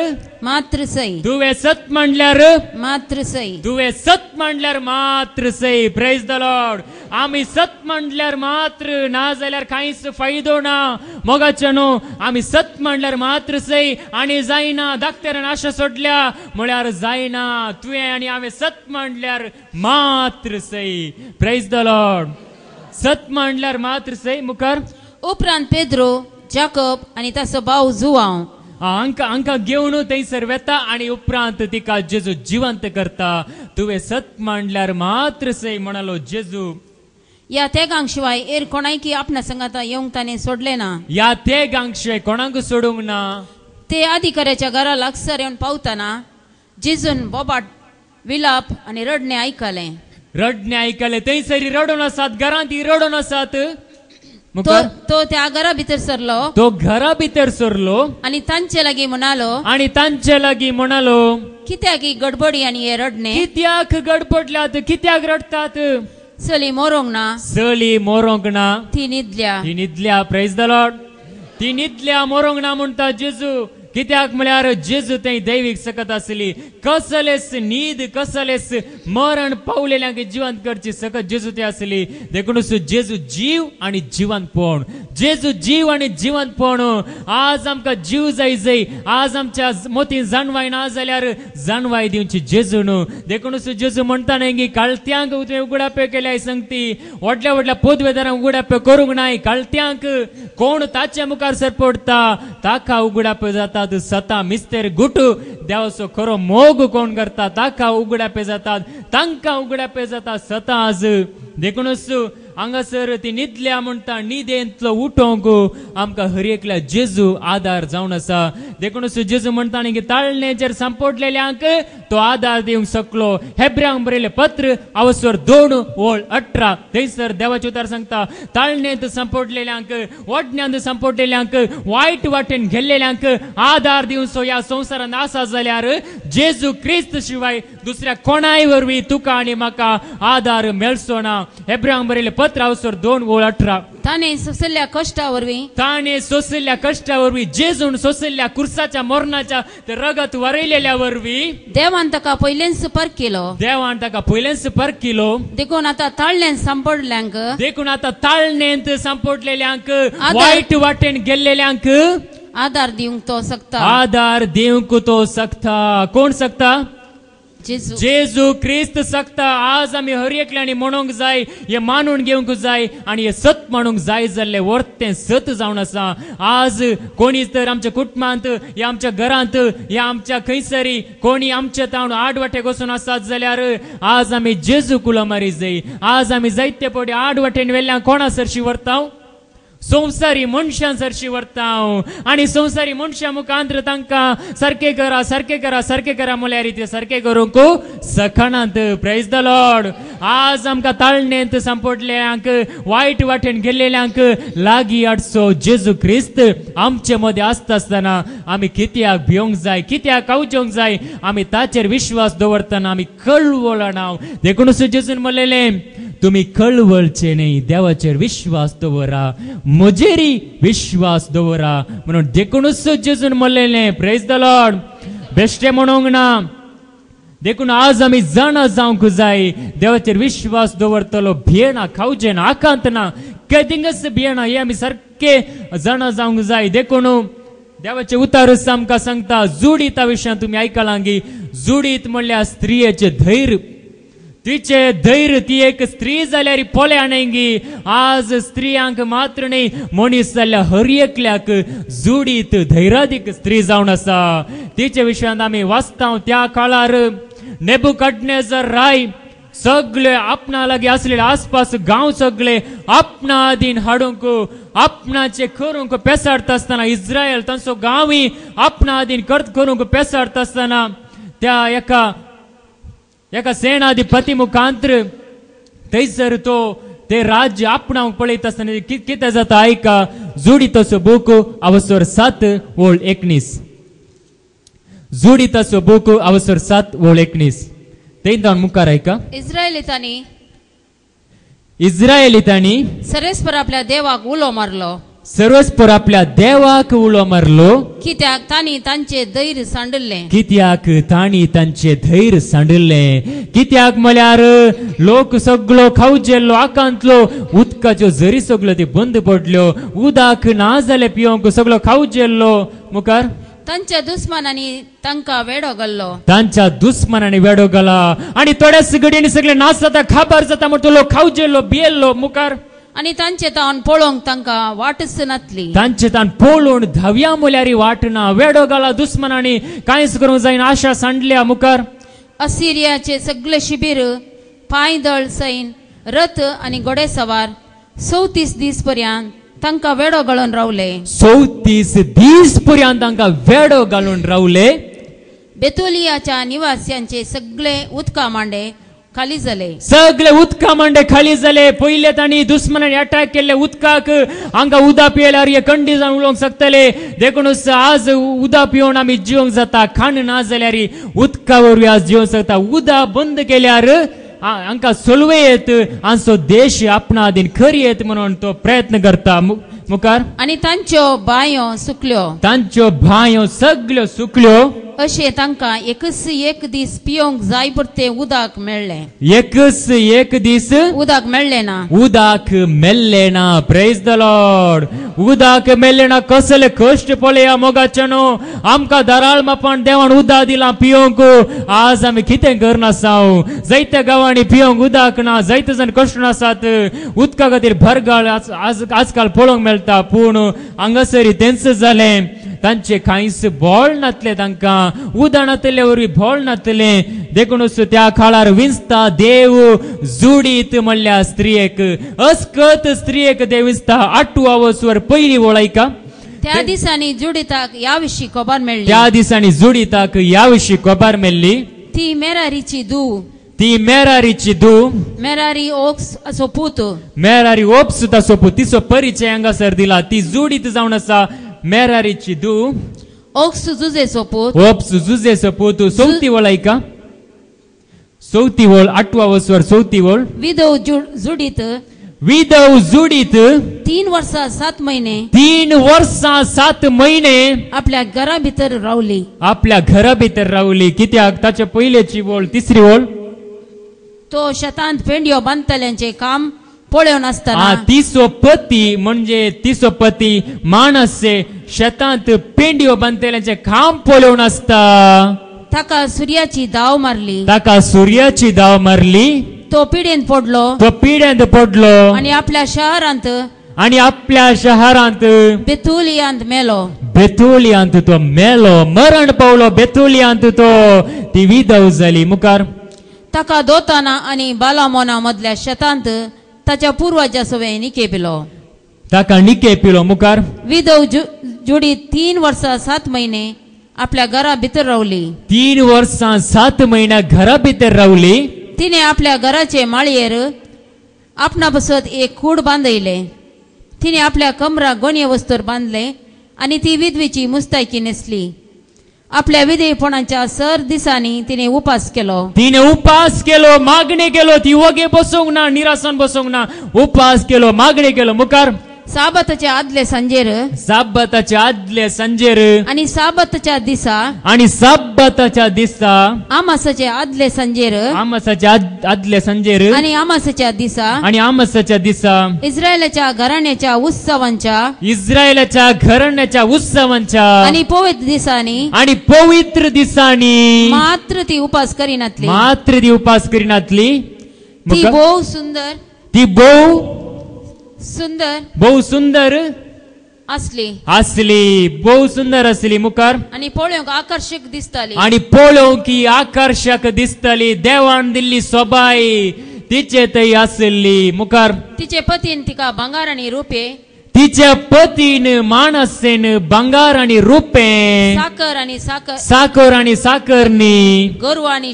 मात्र सई तुवें सत मांडल्यार मात्र सई तुवें सत मांडल्यार मात्र सई प्रेज द लॉर्ड आमी सत मांडल्यार मात्र ना जाल्यार कांयच फायदो ना मोगाचे न्हू आमी सत मांडल्यार मात्र सई आनी जायना धाकट्यान आशा सोडल्या म्हळ्यार जायना तुवें आनी हांवें सत मांडल्यार मात्र सई प्रेज द लॉर्ड सत मांडल्यार मात्र सई मुखार उपरांत पेद्रो जाकोब आनी ताचो भाव जुवांव हांकां घेवन थंयसर वेता आनी उपरांत तिका जेजू जिवंत करता तुवें सत मांडल्यार मात्र सई म्हणालो जेजू या तेगांक शिवाय एर कोणायकी आपणा संगाता येवंक ताणें सोडले ना या तेगांक शिवाय कोणाक सोडूंक ना ते अधिकाऱ्याच्या घरा लागसार येवन पावतना जेजून बोबाट विलाप आनी रडणे आयकले थंयसर रडोन आसात घरांत रडोन आसात तो त्या घरा भितर सरलो आनी तांचे लागीं म्हणालो कित्याक ही गडबडी आनी हे रडणे कित्याक गडबडल्यात कित्याक रडतात चली मोरोंक ना ती न्हिदल्या प्रेज द लॉर्ड ती न्हिदल्या मोरोंक ना म्हणटा जेजू कित्याक म्हळ्यार जेजू थंय दैवीक सकत आसली कसलेच न्हीद कसलेच मरण पावलेल्यांक जिवंत करची सकत जेजू ते आसली देखून जेजू जीव आनी जिवंतपण जेजू जीव आनी जिवंतपण आज आमकां जीव जाय आज आमच्या मोतीन जाणवाय ना जाल्यार जाणवाय दिवची जेजू न्हू देखून जेजू म्हणटा न्हय की काळत्यांक तुवें उगडापे केल्याय संगती व्हडल्या पदवेदारांक उगडापे करूंक नाय काळत्यांक कोण ताचे मुखार सरपडटा ताका उगडापे जाता सता मिस्तेर गुटू देवाचो खरो मोग कोण करता ताका उगडापे जातात तांकां उगडापे जाता सता आज देखूनच हांगासर ती न्हिदल्या म्हणटा न्हिदेंतलो उठोंक आमकां हर एकल्या जेजू आदार जावन आसा देखूनच जेजू म्हणटा न्ही की ताळणेचेर सांपडलेल्यांक तो आदार दिवंक शकलो हेब्र्यांक बरयलें पत्र अवसर 2:18 थंयसर देवाचे उतार सांगता ताळणेंत सांपडलेल्यांक वडण्यांत सांपडलेल्यांक वायट वाटेन गेल्लेल्यांक आदार दिवचो ह्या संवसारांत आसा जाल्यार जेजू क्रिस्त शिवाय दुसऱ्या कोणाय वरवीं तुका आनी म्हाका आदार मेळचो ना हेब्र्यांक बरयलें पत्र अवसर 2:18 ताणे सोसल्या कष्टावरवी ताणे सोसल्या कष्टावरवी जेजून सोसल्या कुर्साच्या मरणाच्या ते रगत वरयलेल्यावरवी देवान ताका पयलेंच परकिलो देवान ताका पयलेंच परकिलो देखून आता ताळ्यान सांपडल्यांक देखून आता ताळणेंत सांपडलेल्यांक वाईट वाटेन गेल्लेल्यांक आधार दिवंक तो सकता आधार दिवंक तो सकता कोण सकता जेजू जेजू ख्रिस्त सकता आज आम्ही हर एकल्यानी म्हणूंक जाय हे मानून घेवंक जाय आणि हे सत म्हणूंक जाय जाल्ले वर्तें सत जावन आसा आज कोणी तर आमच्या कुटुंबांत या आमच्या घरांत या आमच्या खंयसरी कोणी आमच्या तावन आडवाटे वचून आसात जाल्यार आज आम्ही जेजू कुला मारी जाय आज आम्ही जायते पडे आडवाटेन वेल्ल्या कोणा सरशी व्हरताव संसारी मनशां सरशी व्हरताव आणि संसारी मनशां मुखांतर तांकां सारके करा सारके करा सारके करा म्हळ्यार ते सारके करूंक सखणांत प्रेज द लॉर्ड आज आमकां ताळणेंत सांपडल्यांक वायट वाटेन गेल्लेल्यांक लागीं हाडचो जेजू ख्रिस्त आमचे मदें आसता आसतना आमी कित्याक भिवंक जाय कित्याक कावचोंक जाय आमी ताचेर विश्वास दवरतना आमी कळवळना देखूनच जेजून म्हणलेलें तुम्ही कळवळचे नाही देवाचेर विश्वास दवरा म्हजेरी विश्वास दवरा म्हणून देखूनच जेजून म्हणलेलें प्रेज द लॉर्ड बेश्टे म्हणूंक ना देखून आज आमी जाणा जावंक जाय देवाचेर विश्वास दवरतलो भियेना खावचें ना आकांत ना केदिंगच भियेना हे आमी सारके जाणा जावंक जाय देखून देवाचे उतार आमकां सांगता जुडीता विशयां तुमी आयकलां की जुडीत म्हणल्यार स्त्रियेचे धैर्य तिचे धैर्य ती एक स्त्री जाल्यार पोल्या न्ही आज स्त्रियांक मात्र न्ही मनीस जाल्यार हर एकल्याक जुडीत धैर्यादीक स्त्री जावन आसा तिचे विशयान आमी वाचता त्या काळार नेबुकदनेझर राय सगळे आपणा लागीं आसलेले आसपास गांव सगळे आपणा आदीन हाडूंक आपणाचे करूंक पेसाडता आसतना इस्रायल तांचो गांवय आपणा आदीन करूंक पेसाडता आसतना त्या एका सेनाधिपती मुखांतर थंयसर तो ते राज्य आपणाक पळयत आसतना कितें जाता आयका जुडिताचो बूक अवसर 7 ओळ 19 जुडिताचो बूक अवसर 7 ओळ 19 तेंदान मुखार आयका इस्रायलितांनी सर्वेस्पर आपल्या देवाक उलो मारलो सर्वस्पर आपल्या देवाक उलो मारलो कित्याक तांणी तांचे धैर्य सांडले कित्याक तांणी तांचे धैर्य सांडले कित्याक म्हळ्यार लोक सगळो खावचेल्लो आकांतलो उदकाच्यो झरी सगळ्यो ती बंद पडल्यो उदक ना जाले पिवंक सगळो खावचेल्लो मुखार तांच्या दुस्मनांनी तांकां वेडो घाल्लो तांच्या दुस्मनांनी वेडो घाला आणि थोड्याच घडींनी सगळे नाश जाता खबर जाता म्हणून लोक खावचेल्लो भियेल्लो मुखार आणि तांचे तावन पळोवंक तांकां वाटच नातली तांचे तान पळोवन धाव्या मुल्यारी वाटना वेडो घाला दुस्मनांनी कांयच करूंक जायना आशा सांडल्या मुखार असिरियाचे सगळे शिबीर पायदळ सैन रथ आणि घोडेसवार 34 दीस पर्यंत तांकां वेडो घालून रावले 34 दीस पर्यंत तांकां वेडो घालून रावले बेतुलियाच्या निवासियांचे सगळे उदका मांडे खाली जाले सगळे उदका मांडे खाली जाले पहिले तांणी दुस्मनांनी अटॅक केले उदकाक हांगा उदक पियेल्यार हे कंडी जावन उलोवंक शकतले देखूनच आज उदक पिवून आमी जिवंक जाता खाण ना जाल्यार उदका वरवीं आज जिवंक शकता उदक बंद केल्यार हांकां सोलवे येत आमचो देश आपणा आदीन खरी येत म्हणून तो प्रयत्न करता मुखार आणि तांच्यो बांयो सुकल्यो तांच्यो बांयो सगळ्यो सुकल्यो अशें तांकां एक दीस पिवंक जाय पुरते उदक मेळ्ळें एक दीस उदक मेळ्ळें ना उदक मेल्लें ना प्रेज द लॉर्ड उदक मेल्लें ना कसले कश्ट पळया मोगाच्यानो आमकां दाराळ मापान देवान उदक दिलां पिवंक आज आमी कितें करना आसाव जायत्या गांवांनी पिवंक उदक ना जायते जाण कश्ट आसात उदका खातीर भरगाळ आजकाल पळोवंक मेळटा पूण हांगासरी तेंच जालें तांचे कांयच बोळ नातले तांकां उदक नातले वरवीं बोळ नातले देखूनच त्या काळार विंचता देव जुडीत म्हणल्या स्त्रियेक अस्कत स्त्रियेक देव विंचता 8वा वर्सवर पयली वळायका त्या दिसांनी जुडिताक ह्या विशीं खबर मेळ्ळी त्या दिसांनी जुडिताक ह्या विशीं खबर मेळ्ळी ती मेरारीची धू मेरारी ओक्स असो पूत मेरारी ओप्स ताचो पूत तिचो परिचय हांगासर दिला ती जुडीत जावन आसा मेरारीची धू ओक्स जुजेचो पूत ओप्स जुजेचो पूत 4थी वळायका 4थी वळ 8वा वर्सवर 4थी वळ विधव जुडीत विधव जुडीत 3 वर्सां 7 महिने 3 वर्सां 7 महिने आपल्या घरा भितर रावली. आपल्या घरा भितर रावली. कित्याक ताचे पयलेची ओळ तिसरी ओळ तो शेतांत पेंड्यो बांदतल्यांचे काम पळोवन आसतना तिसो पती म्हणजे तिसो पती माणसे शेतांत पेंड्यो बांदतल्यांचे काम पळोवन आसता. ताका सूर्याची दाव मारली. ताका सूर्याची दाव मारली. तो पिडेंत पडलो. तो पिड्यांत पडलो आणि आपल्या शहरांत बेतुलियांत मेलो. बेतुलियांत तो मेलो. मरण पावलो बेतुलियांत तो. ती विधव जाली. मुखार ताका दोताना आणि बालामोना मधल्या शेतांत ताच्या पूर्वजा सवय निके पिलो. ताका निके पिलो. मुखार विधव जुडी 3 वर्सां 7 महिने आपल्या घरा भितर रावली. 3 वर्सां 7 महिन्या घरा भितर रावली. तिने आपल्या घराचे माळयेर आपणा बसत एक कूड बांधले. तिने आपल्या कमराक गोणये वस्तूर बांधले आणि ती विधवेची मुस्तायकी नेसली. आपल्या विधेयपणाच्या सर दिसांनी तिने उपास केलो. तिने उपास केलो, मागणे केलो. ती वगे बसोंक ना, निरासन बसोंक ना. उपास केलो, मागणे केलो. मुखार साबताच्या आदले सांजेर आणि साबताच्या दिसा आमासाच्या आदले सांजेर आणि आमासाच्या दिसा इस्रायलाच्या घराण्याच्या उत्सवांच्या आणि पवित्र दिसांनी मात्र ती उपास करिनातली. ती बहु सुंदर असली. बहु सुंदर असली. मुखार आणि पळोवंक आकर्षक दिसताली. आणि पळोवंक आकर्षक दिसताली. देवान दिल्ली सोबाय तिचे थंय आसली. मुखार तिचे पतीन तिका भांगार आणि रुपे तिच्या पतीन माणसेन भांगार आणि रुपे साकर आणि साकरनी गोरु आणि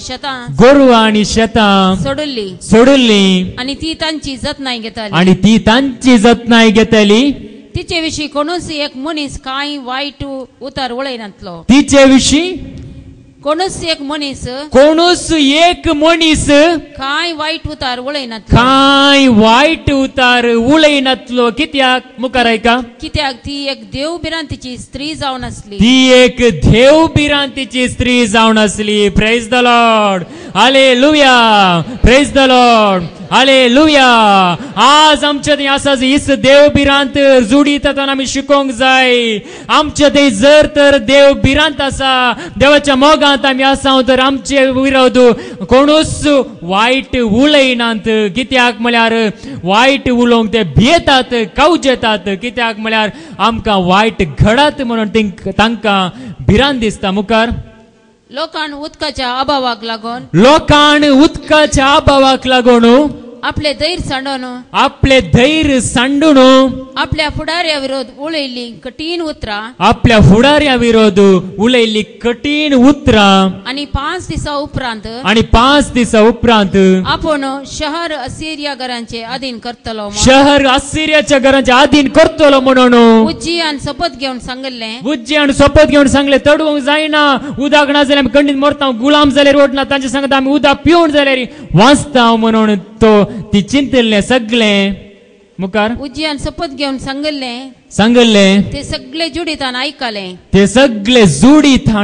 शेतां सोडली. आणि ती तांची जतनाय घेताली. तिचे विशीं कोणूच एक मनीस कांय वाईट उतार उलयनातलो. तिचे विशीं कोणूच एक मनीस कांय वाईट उलयनातलो. कित्याक मुखार ऐका. कित्याक ती एक देवबिरांतीची स्त्री जावन आसली. Praise the Lord. Hallelujah. Praise the Lord. Hallelujah. आज आमच्या थंय आसा इस देवबिरांत जुडीत आमी शिकोंक जाय. आमच्या थंय जर तर देवबिरांत आसा, देवाच्या मोगांत आमी आसा तर आमचे विरोध कोणूच वायट उलयनात. कित्याक म्हळ्यार वायट उलोवंक ते भियेतात, कावजेतात. कित्याक म्हळ्यार आमकां वायट घडत म्हणून तांकां भिरांत दिसता. मुखार लोकांन उदकाच्या अभावाक लागून आपले धैर्य सांडून आपल्या फुडाऱ्या विरोध उलयली कठीण उतरां. आणि 5 दिसा उपरांत आपण शहर असिरिया घरांचे अधीन करतलो. असिरियाच्या घरांचे अधीन करतलो म्हणून उज्जियान शपथ घेवन सांगले. तडवंक जायना. उदक ना जाल्यार आमी खंडीत मरता. गुलाम जाल्यार ओडना. तांचे सांगता आमी उदक पिवून जाल्यार वाचता म्हणून तो ती चिंतले सगळे. मुखार उज्जियान शपथ घेवन सांगले. ते सगळे जुडीतान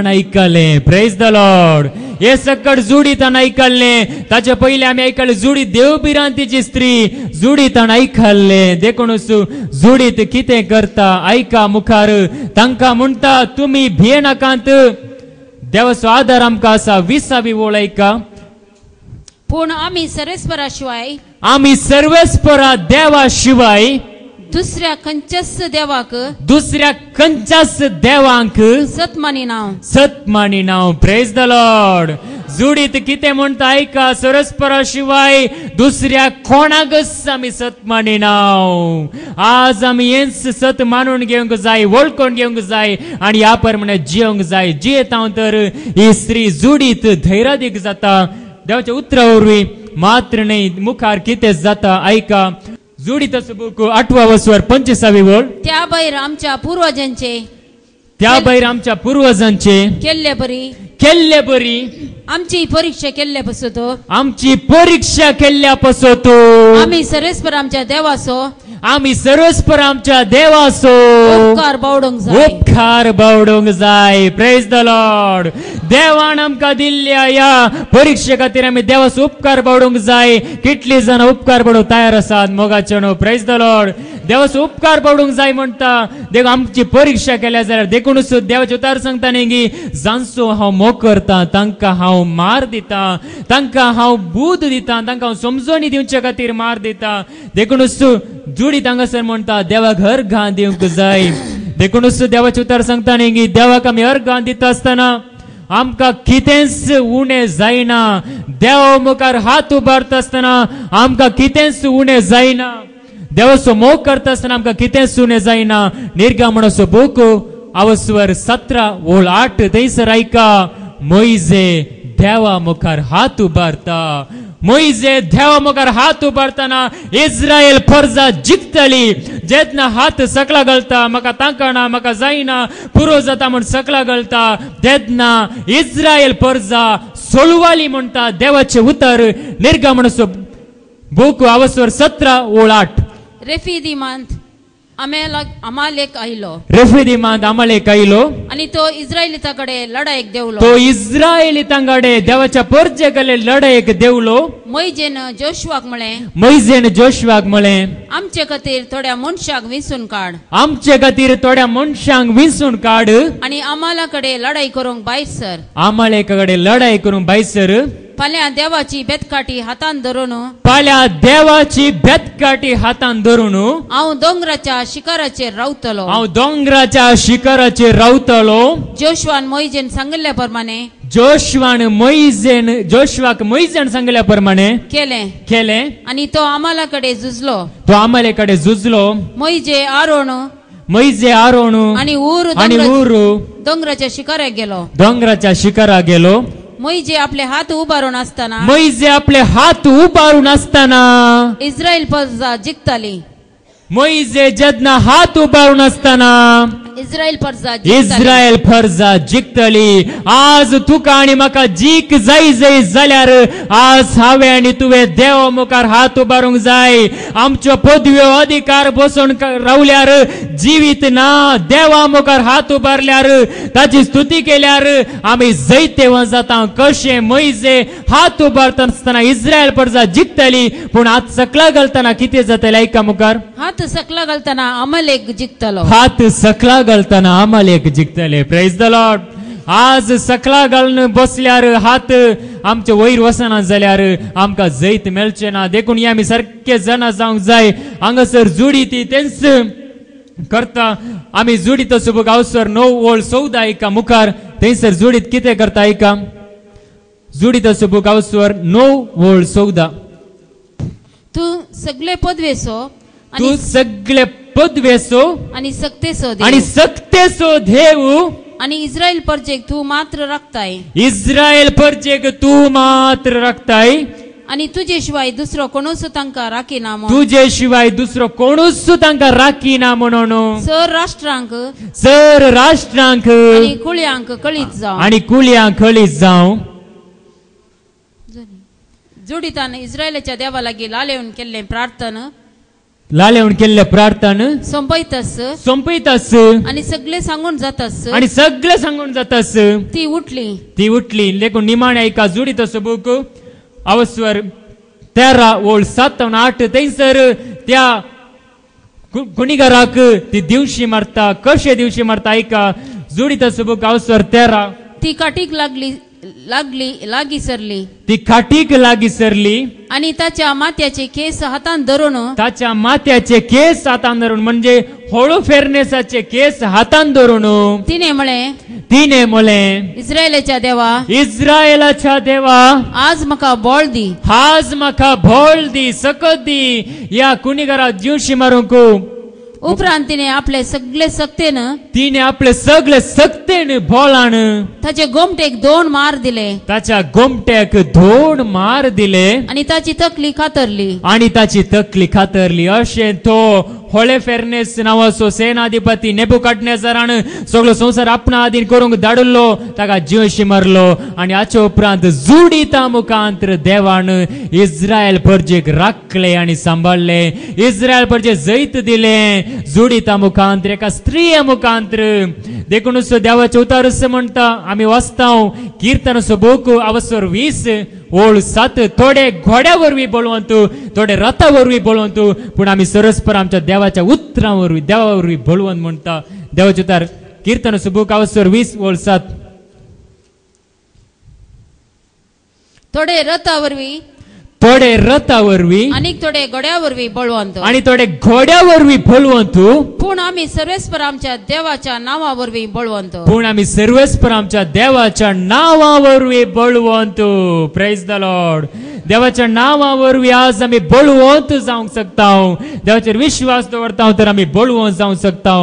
ऐकले. Praise the Lord. हे सकट जुडीतान ऐकले. ताचे पहिले आमी ऐकले जुडी देवबिरांतीची स्त्री जुडीतान ऐकले. देखून जुडीत कितें करता ऐका. मुखार तांकां म्हणटा तुमी भियेनाकांत. देवाचो आदार आमकां आसा. 20वी ओळ ऐका. पूण आमी सर्वेस्परा देवा शिवाय दुसऱ्या खंयच्याच देवांक सत मानिनाव. Praise the Lord. जुडीत कितें म्हणटा ऐका. सरस्परा शिवाय दुसऱ्या कोणाकच आमी सत मानिनाव. आज आमी हेंच सत मानून घेवंक जाय, वळखून घेवंक जाय आणि ह्या प्रमाणे जियोंक जाय. जियेता तर ही स्त्री जुडीत धैर्यादीक जाता. देवाच्या उतरा वरवीं मात्र नाही. मुखार कितें जाता ऐका. जुडीताचो बूक 8वा वसवर 25वी ओळ. त्या भायर आमच्या पूर्वजांचे केल्ले बरी आमची परीक्षा केल्ल्या पासून आमची परीक्षा केल्यापासून आम्ही सर्वेस्पर आमच्या देवाचो आम्ही सर्वस्पर आमच्या देवाचो उपकार बावडोंक जाय उपकार बावडोंक जाय. Praise the Lord. देवान आमकां दिल्ल्या या परीक्षे खातीर आमी देवाचो उपकार बावडोंक जाय. कितली जाणां उपकार बावडोंक तयार आसात मोगाचे न्हू. Praise the Lord. देवाचो उपकार बावडोंक जाय म्हणटा. देव आमची परीक्षा केल्या जाल्यार देखूनच देवाचे उतार सांगता न्ही की जांचो हांव मोग करता तांकां हांव मार दिता, तांकां हांव बूद दिता, तांकां हांव समजोणी दिवचे खातीर मार दिता. देखूनच जुडी हांगासर म्हणटा देवाक हर घाण दिवंक जाय. देखूनच देवाचे उतार सांगता न्ही की देवाक आमी हर घाण दिता आसतना आमकां कितेंच उणें जायना. देवा मुखार हात उबारता आसतना आमकां कितेंच उणें जायना. देवाचो मोग करता आसतना आमकां कितेंच उणें जायना. निर्गमनाचो बूक अवस्वर 17 ओळ 8 थंयसर आयका मोइजे देवा मुखार हात उबारता. मोइजे देवा मुखार हात उबारतना इस्रायल फर्जा जिखतली. जेन्ना हात सकला घालता म्हाका तांकां म्हाका जायना पुरो जाता म्हण सकला घालता तेन्ना इस्रायल फर्जा सोडवाली म्हणटा देवाचे उतर. निर्गमनाचो बूक अवस्वर 17 ओळ 8. रेफिदीमांत अमालेक आयलो. रेफिदीमांत अमालेक आयलो आणि तो इस्रायलिताकडे लढायक देवलो. तो इस्रायलितांकडे देवाच्या परजेकडे लढायक देवलो. मोइजेन जोशुआक म्हळे मोइजेन जोशुआक म्हळें आमचे खातीर थोड्या मनशाक विंचून काड. आमचे खातीर थोड्या मनशांक विंचून काड आणि अमालाकडे लढाई करूंक भायर सर. अमालेकाकडे लढाई करूंक भायर सर. फाल्यां देवाची बेतकाठी हातान धरून फाल्यां देवाची बेतकाठी हातान धरून हांव दोंगराच्या शिखराचेर रावतलो. हांव दोंगराच्या शिखराचेर रावतलो. जोशुआन मोइजेन सांगिल्ल्या प्रमाणे जोशुआक मोइजेन सांगिल्ल्या प्रमाणे केले आणि तो अमालाकडे झुजलो. तो अमालेकडे झुजलो. मोइजे आरोन आणि ऊर दोंगराच्या शिखराक गेलो. दोंगराच्या शिखराक गेलो. मोइजे आपले हात उबारून असताना इस्रायल फर्जा जिखताली. मोइजे जेन्ना हात उबारून असताना इस्रायल फर्जा जिखतली. आज तुका आनी म्हाका जीक जाय जाल्यार आज हांवें आनी तुवें देवा मुखार हात उबारूंक जाय. आमच्यो पदव्यो अधिकार बसून रावल्यार जिवीत ना. देवा मुखार हात उबारल्यार ताची स्तुती केल्यार आमी जैते जाता. कशें मोइजे हात उबारता आसतना इस्रायल फर्जा जिखतली पूण हात सकला घालतना कितें जातलें आयका मुखार. हात सकला घालतना अमालेक जिखतलो. हात सकला घालतना अमालेक जिखतले. Praise the Lord. आज सकला घालून बसल्यार हात आमचे वयर वसना जाल्यार आमकां जैत मेळचे ना. देखून आमी सारके जाणा जावंक जाय. हांगासर जुडी ती तेंच करता. आमी जुडीत असो बूक अवसर 9 ओळ 14 आयका मुखार थंयसर जुडीत कितें करता आयका. जुडीत असो बूक अवसर 9 ओळ 14. तू सगळे पदवेसो आणि सक्तेसो देव आणि इस्रायल परजेक तू मात्र राखताय. इस्रायल परजेक तू मात्र राखताय. आणि तुझे शिवाय दुसरो कोणूच तांकां राखीना. तुझे शिवाय दुसरो कोणूच तांकां राखीना म्हणून सर राष्ट्रांक आणि कुळ्यांक कळीत जावं. जोडितान इस्रायलाच्या देवा लागीं लालेवन केल्लें प्रार्थना संपयतास आणि सगळे सांगून जातास. ती उठली. देखून निमाणे ऐका जुडीत असो बूक अवस्वर 13 ओळ 7 आणि 8 थंयसर त्या गुन्हेगाराक ती दिवशी मारता. कशे दिवशी मारता ऐका. जुडीत असो बूक अवस्वर 13. ती काठीक लागी सरली आणि ताच्या माथ्याचे केस हातान धरून म्हणजे होळू फेरनेसाचे केस हातान धरून तिने म्हळे इस्रायलाच्या देवा आज म्हाका बोळ दी सकत दी. या कुणीगारा जीवशी मारूंक उपरांत तिने आपले सगळे सक्तेनं तिने आपले सगळे सक्तेने बोलान ताचे गोमटेक 2 मार दिले ताच्या गोमट्याक 2 मार दिले आणि ताची तकली कातरली आणि ताची तकली खातरली. अशें तो होळे फेर्नेस नांवाचो सेनाधिपती नेबुकदनेझरान सगळो संवसार आपणा आधीन करूंक धाडलो, ताका जीवशी मारलो. आणि हाचे उपरांत जुडिता मुखांतर देवान इस्रायल परजेक राखले आणि सांबाळले. इस्रायल परजे जैत दिले जुडिता मुखांतर, एका स्त्रिये मुखांतर. देखून देवाचे उतार असे म्हणटा, आमी वाचता कीर्तनाचो बूक अवसर 20 ओळ 7. थोडे घोड्या वरवीं बोलवंतू, थोडे रथा वरवीं बोलवंतू, पूण आमी सरस्पर आमच्या देवाच्या उतरां वरवीं देवा वरवीं बोलवंत म्हणटा. देवाचे उतार कीर्तनाचो बूक अवसर 20 ओळ 7. थोडे रथावरवी थोडे रथा वरवीं आणि थोडे घोड्यावरवी बोलवंतो आणि थोडे घोड्या वरवीं बोलवंतू, पूण आम्ही सर्वेस्पर आमच्या देवाच्या नावावरवी बोलवंतो. पूण आमी सर्वेस्पर आमच्या देवाच्या नांवा वरवीं बोलवंतू. Praise the Lord. देवाच्या नांवा वरवीं आज आमी बोलवंत जावंक शकता. देवाचेर विश्वास दवरता तर आमी बोलवंत जावंक शकता.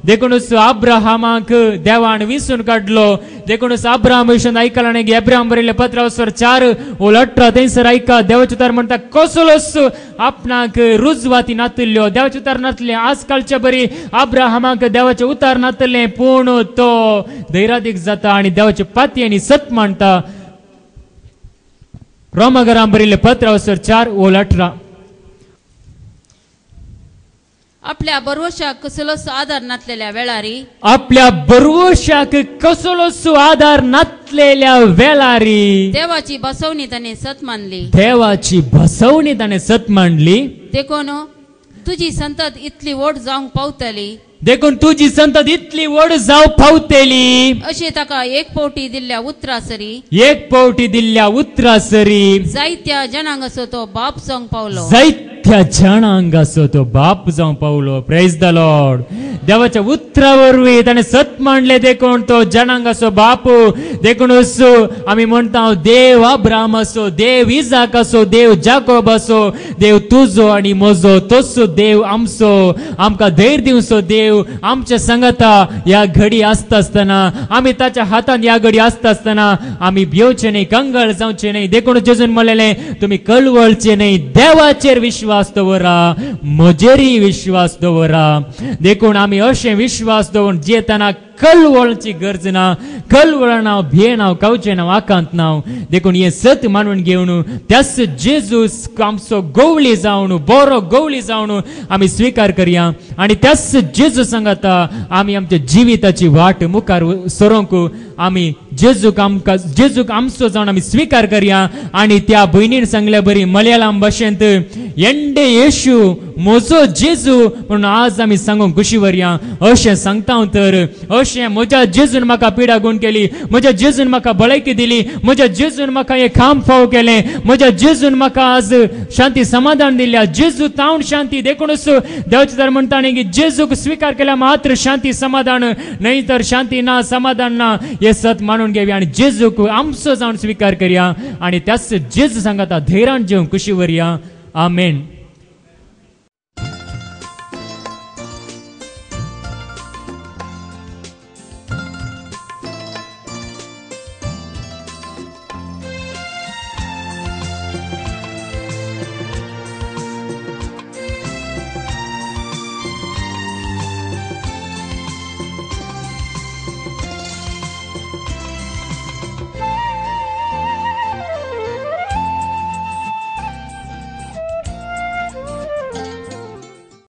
देखूनच अब्राहमाक देवान विसरून काडलो. देखूनच अब्राहम विशून आयकला न्ही. अब्राहम बरयले पत्र अवसर 4 ओळ 18 थंयसर आयका. देवाचे उतार म्हणटा, कसलोच आपणाक रुजवाती नातल्यो. देवाचे उतार नातले. आजकालच्या बरी अब्राहमाक देवाचे उतार नातले, पूण तो धैर्यादीक जाता आणि देवाचे पातयेनी सत मांडटा. रोमागराम बरयले पत्र अवसर 4 ओळ 18. आपल्या बरवशाक कसलोच आधार नातलेल्या वेळारी, आपल्या बरवशाक कसलोच आधार नातलेल्या वेळारी देवाची बसवणी ताणे सत मानली. देवाची बसवणी ताणे सत मांडली. देखून तुझी संतत इतली व्हड जावंक पावतली, देखून तुझी संतत इतली व्हड जावं पावतली, अशें ताका एक पावटी दिल्ल्या उतरासरी एक पावटी दिल्ल्या उतरासरी जायत्या जनांक असो तो बाप जावंक पावलो. जायत्या जाणांक असो तो बाप जावं पावलो. Praise the Lord. देवाच्या उतरा वरवीं ताणें सत मांडले. देखून तो जनांक असो बाप. देखून असो आमी म्हणटा, देव अब्राहम असो, देव इजाक असो, देव जाकोब असो, देव तुजो आणि म्हजो तसो देव आमचो. आमकां धैर्य दिवचो देव आमच्या संगता या घडी आसता आसतना, आमी ताच्या हातान या घडी आसता आसतना आमी भिवचे न्ही, कंगळ जावचे न्ही. देखून जेजून म्हणलेले, तुमी कळवळचे न्ही, देवाचेर विश्वास दवरा, म्हजेरी विश्वास दवरा. देखून आमी अशें विश्वास दवरून जेतना कळवळची गरज ना, कळवळना भियेना कावचेना आकांत ना. देखून हे सत मानून घेवन त्याच जेजूस आमचो गवळी जावन, बरो गवळी जावन आमी स्वीकार करया. आणि त्याच जेजू सांगता आमी आमच्या जिविताची वाट मुखार सरोंक आमी जेजूक आमचो जावन आमी स्वीकार करया. आणि त्या भयणीन सांगल्या बरी मलयाळम भाशेंत, एंडे येशू म्हजो जेजू म्हणून आज आमी सांगूंक खुशी वरया. अशें सांगता तर अशें म्हज्या जेजून म्हाका पिडा गुण केली, म्हज्या जेजून म्हाका भलायकी दिली, म्हज्या जेजून म्हाका हे काम फाव केलें, म्हज्या जेजून म्हाका आज शांती समाधान दिल्या. जेजू तावन शांती. देखूनच देवाचे तर म्हणटा न्ही की जेजूक स्वीकार केल्या मात्र शांती समाधान, नाही तर शांती ना, समाधान ना. हे सत मानून घेवया आणि जेजूक आमचो जावन स्वीकार करया. आणि त्याच जेजू सांगता धैर्यान जेवन खुशी वरया. आमेन.